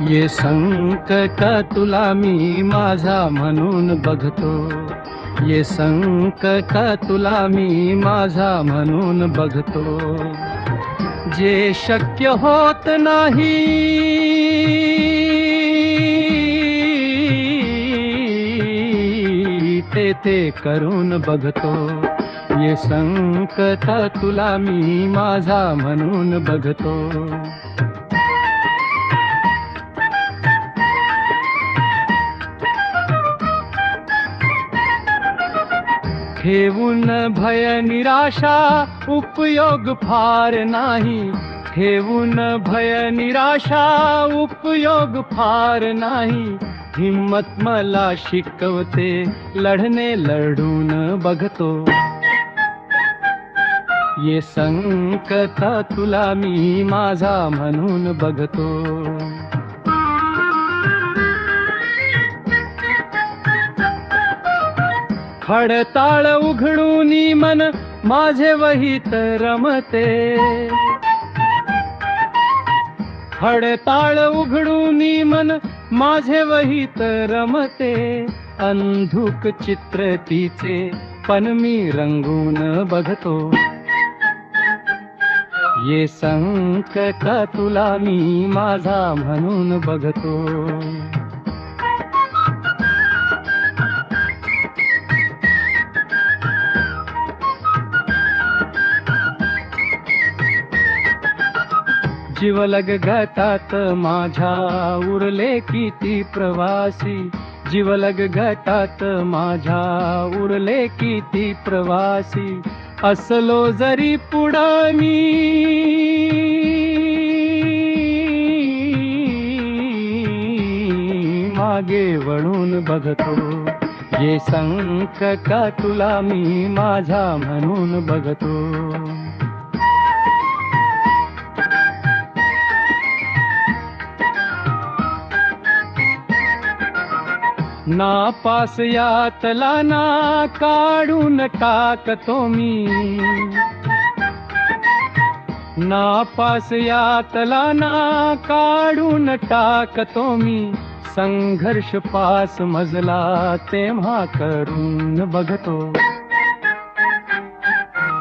ये संकट तुला मी माझा म्हणून बघतो, ये संकट तुला मी माझा म्हणून बघतो. जे शक्य होत नाही ते करून बघतो. ये संकट तुला मी माझा म्हणून बघतो. ठेवून भय निराशा उपयोग फार नाही, ठेवून भय निराशा उपयोग फार नाही. हिम्मत मला शिकवते लढणे लढून बघतो. ये संकट तुला मी माझा म्हणून बघतो. खडताळ उघडूनी मन माझे वहीत रमते, खडताळ उघडूनी मन माझे वहीत रमते. अंधुक चित्र तिचे पण मी रंगून बघतो. ये संकट तुला मी माझा म्हणून बघतो. जीवलग घाटात माझ्या उरले किती प्रवासी, जीवलग घाटात माझ्या उरले किती प्रवासी. असलो जरी पुढं मी मागे वळून बघतो. ये संकट तुला मी माझा म्हणून बघतो. नापास यातला ना काढून टाकतो मी, नापास यातला ना काढून टाकतो मी. संघर्ष पास मजला तेव्हा करून बघतो.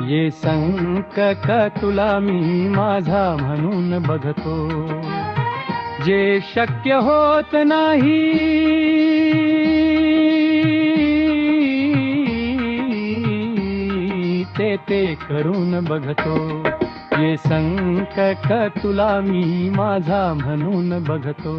ये संकट तुला मी माझा म्हणून बघतो. जे शक्य होत नाही ते करून बघतो. ये संकट तुला मी माझा म्हणून बघतो.